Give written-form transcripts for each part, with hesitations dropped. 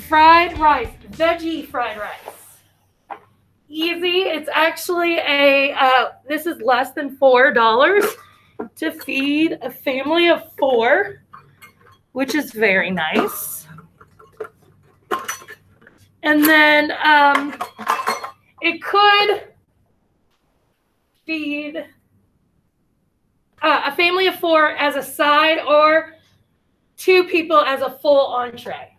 Fried rice, veggie fried rice. Easy. It's actually this is less than $4 to feed a family of 4, which is very nice. And then it could feed a family of 4 as a side or 2 people as a full entree.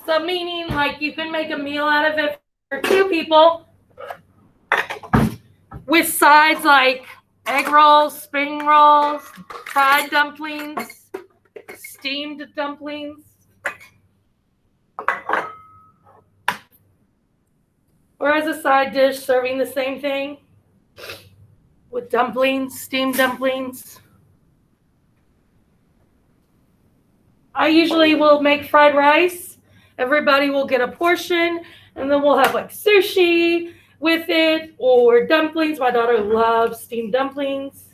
So meaning like you can make a meal out of it for 2 people with sides like egg rolls, spring rolls, fried dumplings, steamed dumplings. Or as a side dish, serving the same thing with dumplings, steamed dumplings. I usually will make fried rice. Everybody will get a portion, and then we'll have like sushi with it or dumplings. My daughter loves steamed dumplings.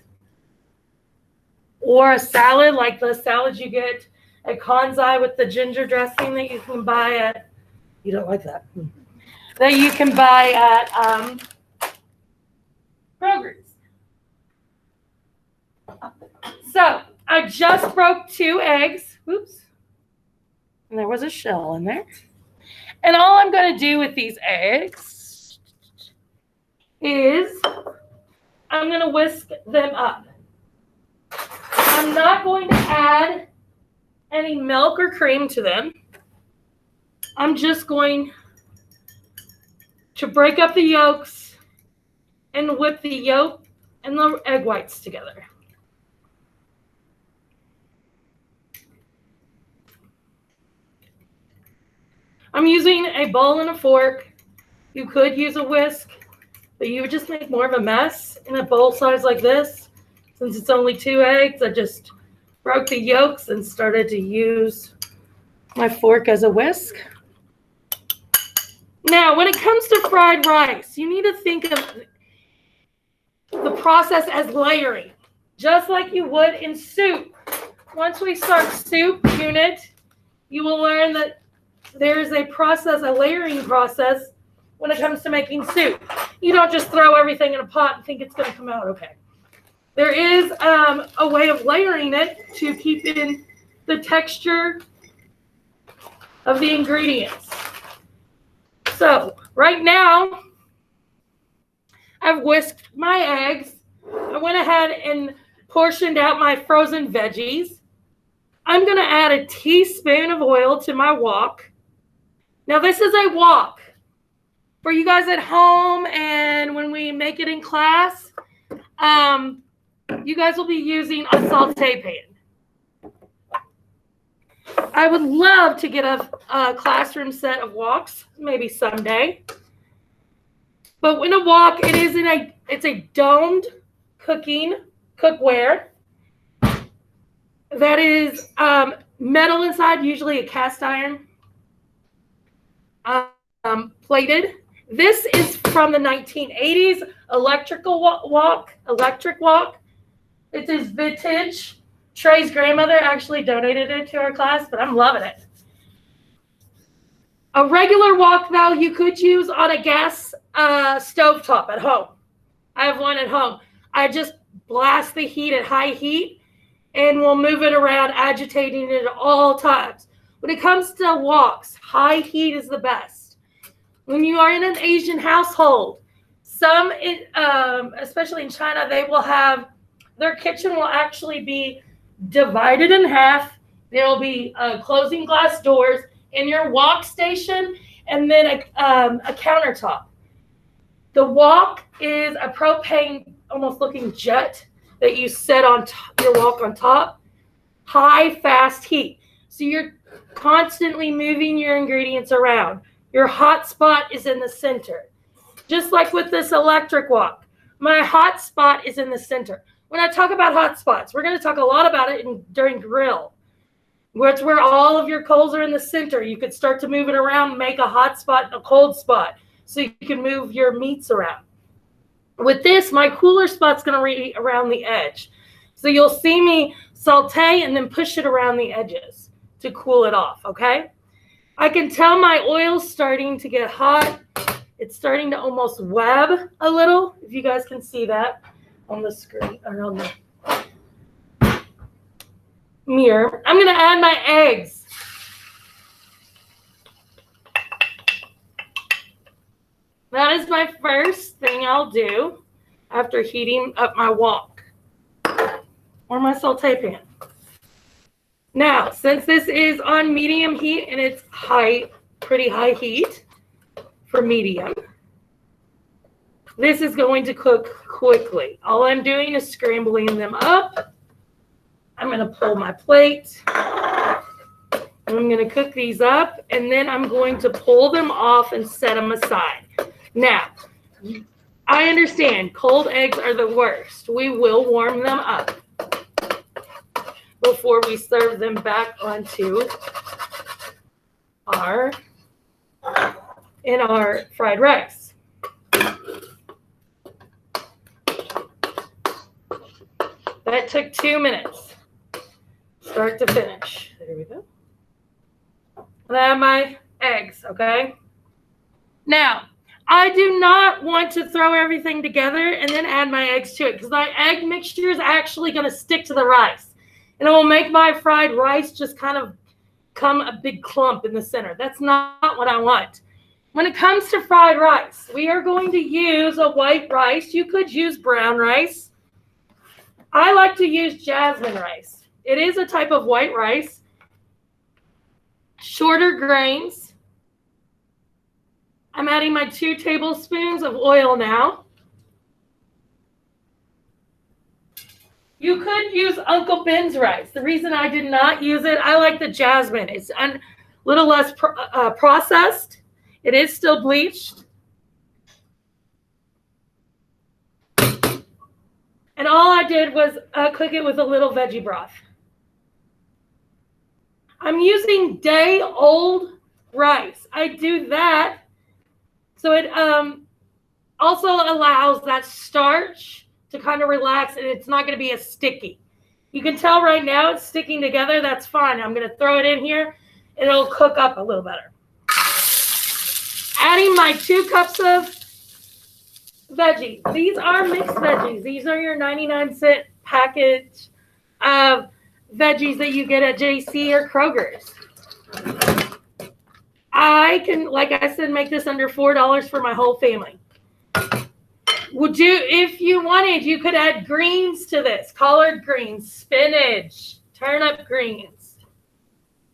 Or a salad, like the salads you get at Konzai with the ginger dressing that you can buy at, you don't like that, that you can buy at Kroger's. So I just broke 2 eggs. Oops. And there was a shell in there. And all I'm going to do with these eggs is I'm going to whisk them up. I'm not going to add any milk or cream to them. I'm just going to break up the yolks and whip the yolk and the egg whites together. I'm using a bowl and a fork. You could use a whisk, but you would just make more of a mess in a bowl size like this. Since it's only 2 eggs, I just broke the yolks and started to use my fork as a whisk. Now, when it comes to fried rice, you need to think of the process as layering, just like you would in soup. Once we start soup unit, you will learn that there is a process, a layering process when it comes to making soup. You don't just throw everything in a pot and think it's going to come out okay. There is a way of layering it to keep in the texture of the ingredients. So right now, I've whisked my eggs. I went ahead and portioned out my frozen veggies. I'm going to add a teaspoon of oil to my wok. Now, this is a wok for you guys at home, and when we make it in class, you guys will be using a saute pan. I would love to get a classroom set of woks, maybe someday. But in a wok, it's a domed cookware that is metal inside, usually a cast iron. Plated. This is from the 1980s electric wok. It is vintage. Trey's grandmother actually donated it to our class, but I'm loving it. A regular wok, though, you could use on a gas stovetop at home. I have one at home. I just blast the heat at high heat, and we'll move it around, agitating it at all times. When it comes to woks, high heat is the best. When you are in an Asian household, some, especially in China, they will have, their kitchen will actually be divided in half. There will be closing glass doors in your wok station and then a countertop. The wok is a propane, almost looking jet that you set on your wok on top. High, fast heat. So you're constantly moving your ingredients around. Your hot spot is in the center. Just like with this electric wok, my hot spot is in the center. When I talk about hot spots, we're going to talk a lot about it during grill, where it's where all of your coals are in the center. You could start to move it around, make a hot spot and a cold spot, so you can move your meats around. With this, my cooler spot's going to be around the edge. So you'll see me saute and then push it around the edges. to cool it off, okay? I can tell my oil's starting to get hot. It's starting to almost web a little, if you guys can see that on the screen or on the mirror. I'm going to add my eggs. That is my first thing I'll do after heating up my wok or my saute pan. Now, since this is on medium heat and it's pretty high heat for medium, this is going to cook quickly. All I'm doing is scrambling them up. I'm going to pull my plate. And I'm going to cook these up, and then I'm going to pull them off and set them aside. Now, I understand cold eggs are the worst. We will warm them up before we serve them back onto our fried rice. That took 2 minutes, start to finish. There we go. And I have my eggs, okay? Now, I do not want to throw everything together and then add my eggs to it, because my egg mixture is actually going to stick to the rice. And it will make my fried rice just kind of come a big clump in the center. That's not what I want. When it comes to fried rice, we are going to use a white rice. You could use brown rice. I like to use jasmine rice. It is a type of white rice. Shorter grains. I'm adding my 2 tablespoons of oil now. You could use Uncle Ben's rice. The reason I did not use it, I like the jasmine. It's a little less processed. It is still bleached. And all I did was cook it with a little veggie broth. I'm using day-old rice. I do that so it also allows that starch to kind of relax, and it's not going to be as sticky. You can tell right now it's sticking together. That's fine. I'm going to throw it in here, and it'll cook up a little better. Adding my 2 cups of veggies. These are mixed veggies. These are your 99-cent package of veggies that you get at JC or Kroger's. I can, like I said, make this under $4 for my whole family. If you wanted, you could add greens to this. Collard greens, spinach, turnip greens.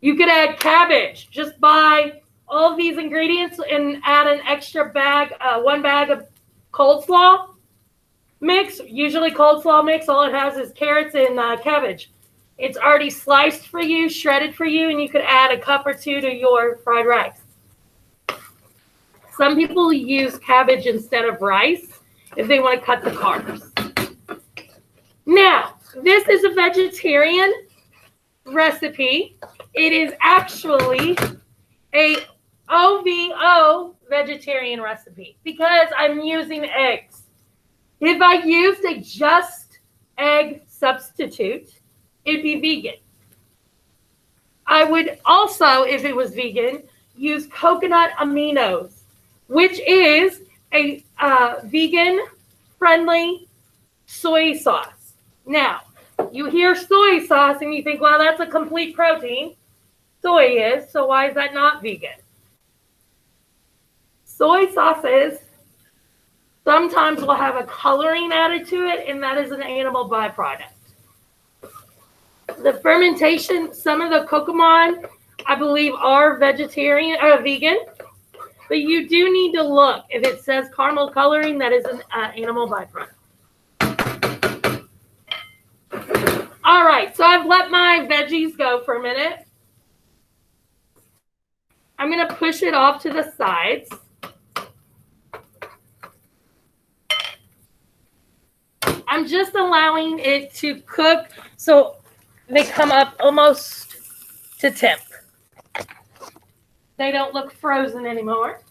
You could add cabbage. Just buy all of these ingredients and add an extra bag, 1 bag of coleslaw mix. Usually coleslaw mix, all it has is carrots and cabbage. It's already sliced for you, shredded for you, and you could add a cup or 2 to your fried rice. Some people use cabbage instead of rice if they want to cut the carbs. Now, this is a vegetarian recipe. It is actually a OVO vegetarian recipe because I'm using eggs. If I used a just egg substitute, it'd be vegan. I would also, if it was vegan, use coconut aminos, which is a vegan-friendly soy sauce. Now, you hear soy sauce and you think, well, that's a complete protein. Soy is, so why is that not vegan? Soy sauces sometimes will have a coloring added to it, and that is an animal byproduct. The fermentation, some of the Kokomon, I believe, are vegetarian or vegan. But you do need to look. If it says caramel coloring, that is an animal byproduct. All right, so I've let my veggies go for a minute. I'm going to push it off to the sides. I'm just allowing it to cook so they come up almost to temp. They don't look frozen anymore.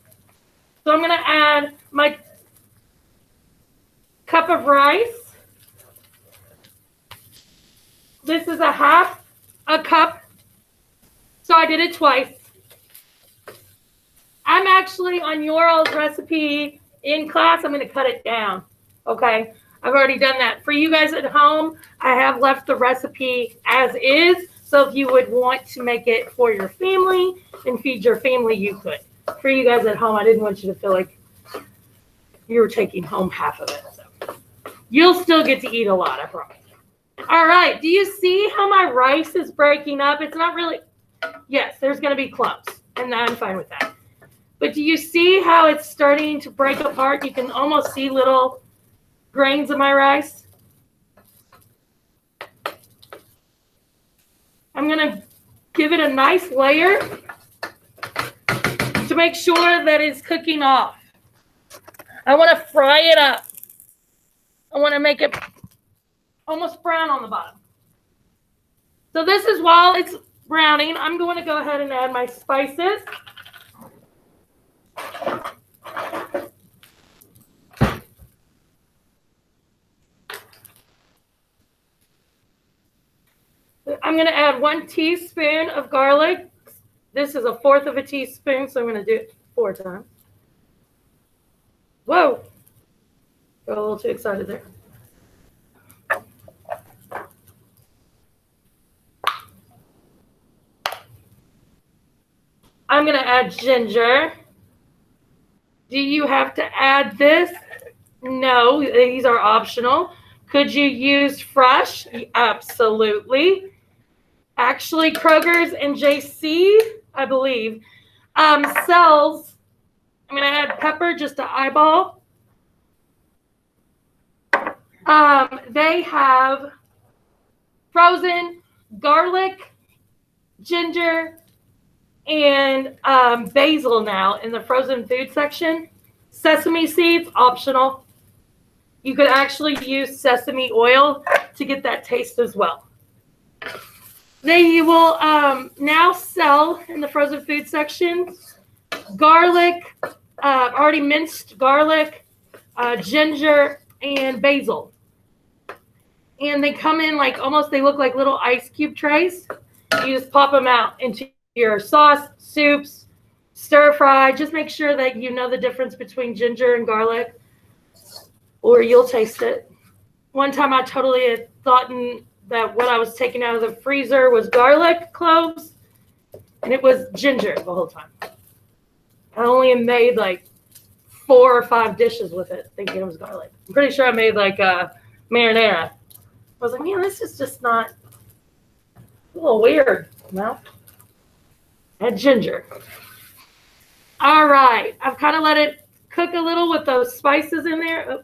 So I'm going to add my cup of rice. This is a half a cup So I did it twice. I'm actually on Earl's recipe in class. I'm going to cut it down. Okay. I've already done that. For you guys at home, I have left the recipe as is. So if you would want to make it for your family and feed your family, you could. For you guys at home, I didn't want you to feel like you were taking home half of it. So you'll still get to eat a lot, I promise. All right. Do you see how my rice is breaking up? It's not really. Yes, there's going to be clumps, and I'm fine with that. But do you see how it's starting to break apart? You can almost see little grains of my rice. I'm going to give it a nice layer to make sure that it's cooking off. I want to fry it up. I want to make it almost brown on the bottom. So this is while it's browning, I'm going to go ahead and add my spices. I'm going to add 1 teaspoon of garlic. This is 1/4 of a teaspoon, so I'm going to do it 4 times. Whoa. Got a little too excited there. I'm going to add ginger. Do you have to add this? No, these are optional. Could you use fresh? Absolutely. Actually, Kroger's and JC, I believe, sells, I'm going to add pepper just to eyeball. They have frozen garlic, ginger, and basil now in the frozen food section. Sesame seeds, optional. You could actually use sesame oil to get that taste as well. They will now sell in the frozen food section garlic, already minced garlic, ginger, and basil. And they come in like almost, they look like little ice cube trays. You just pop them out into your sauce, soups, stir fry. Just make sure that you know the difference between ginger and garlic, or you'll taste it. One time I totally had thought that what I was taking out of the freezer was garlic cloves, and it was ginger the whole time. I only made like 4 or 5 dishes with it, thinking it was garlic. I'm pretty sure I made like a marinara. I was like, man, this is just not, a little weird. No, and ginger. All right, I've kind of let it cook a little with those spices in there. Oh.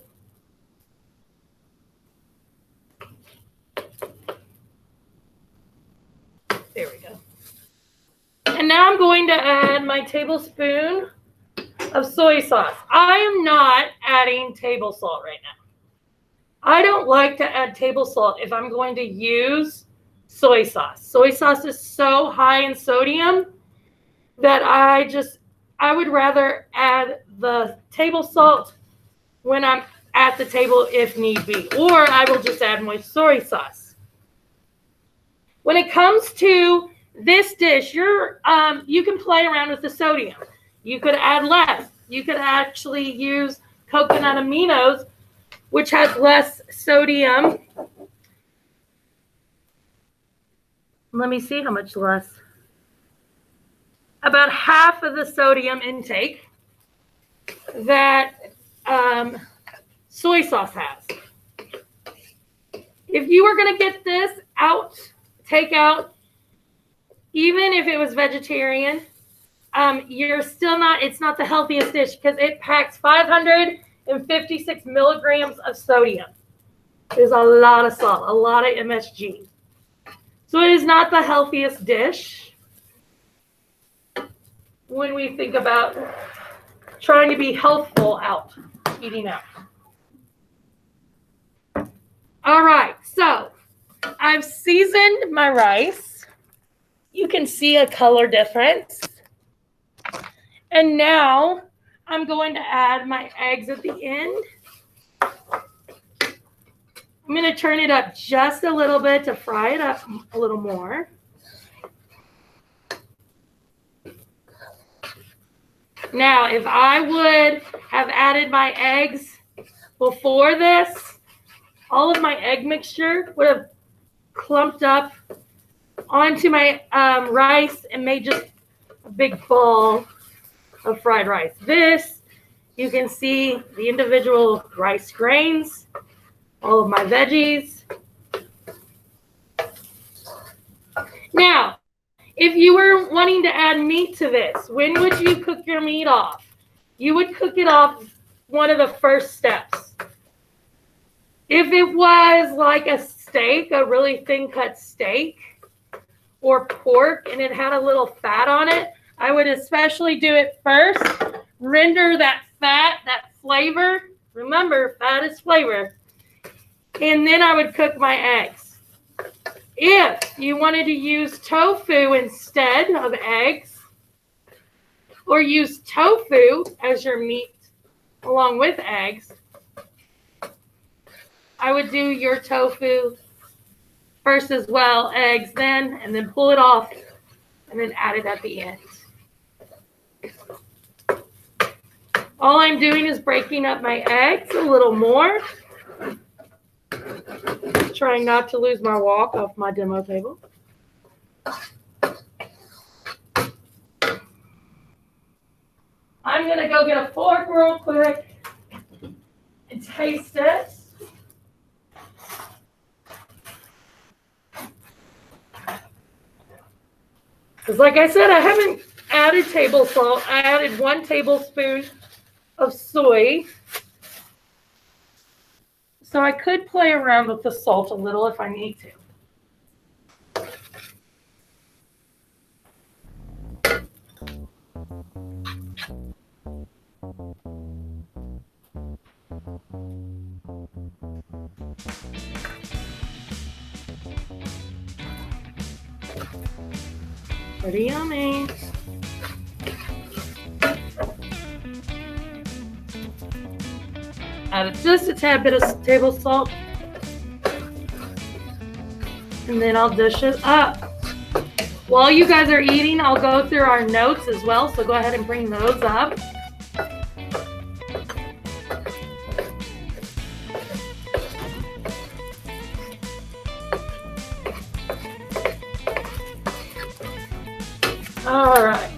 There we go. And now I'm going to add my tablespoon of soy sauce. I am not adding table salt right now. I don't like to add table salt if I'm going to use soy sauce. Soy sauce is so high in sodium that I would rather add the table salt when I'm at the table if need be, or I will just add my soy sauce. When it comes to this dish, you can play around with the sodium. You could add less. You could actually use coconut aminos, which has less sodium. Let me see how much less. About half of the sodium intake that soy sauce has. If you were going to get this out, take out, even if it was vegetarian, you're still not, it's not the healthiest dish because it packs 556 milligrams of sodium. There's a lot of salt, a lot of MSG. So it is not the healthiest dish when we think about trying to be healthful out, eating out. All right, so I've seasoned my rice. You can see a color difference. And now I'm going to add my eggs at the end. I'm going to turn it up just a little bit to fry it up a little more. Now, if I would have added my eggs before this, all of my egg mixture would have clumped up onto my rice and made just a big ball of fried rice. This, you can see the individual rice grains, all of my veggies. Now, if you were wanting to add meat to this, when would you cook your meat off? You would cook it off one of the first steps. If it was like a steak, a really thin cut steak or pork, and it had a little fat on it, I would especially do it first. Render that fat, that flavor. Remember, fat is flavor. And then I would cook my eggs. If you wanted to use tofu instead of eggs, or use tofu as your meat along with eggs, I would do your tofu first as well, eggs then, and then pull it off, and then add it at the end. All I'm doing is breaking up my eggs a little more. Trying not to lose my wok off my demo table. I'm going to go get a fork real quick and taste it. Because like I said, I haven't added table salt. I added 1 tablespoon of soy. So I could play around with the salt a little if I need to. Pretty yummy. Add just a tad bit of table salt. And then I'll dish it up. While you guys are eating, I'll go through our notes as well, so go ahead and bring those up. All right.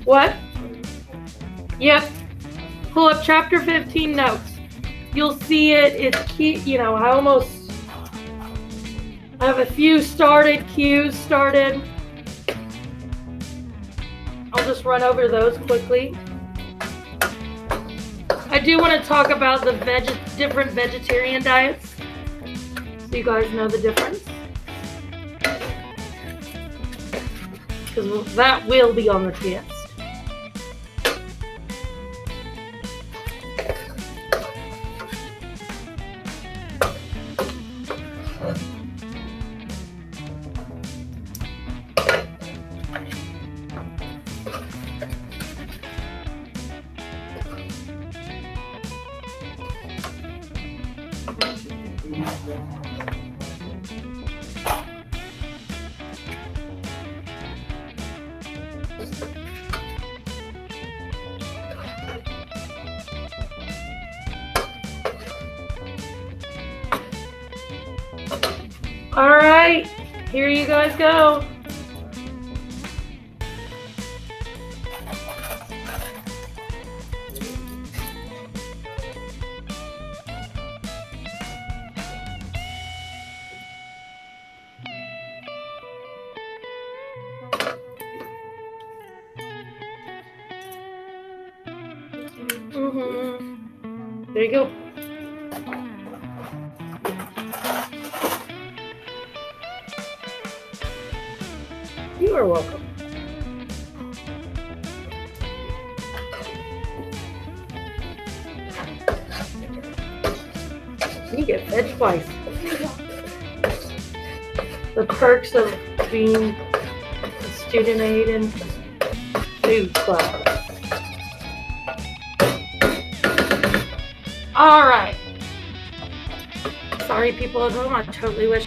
What? Yep. Pull up chapter 15 notes. You'll see it. It's key. You know, I have a few cues started. I'll just run over those quickly. I do want to talk about the different vegetarian diets, so you guys know the difference. Because that will be on the test. All right, here you guys go. There you go. You are welcome. You get fed twice. The perks of being a student aid and food club. All right. Sorry, people at home. I totally wish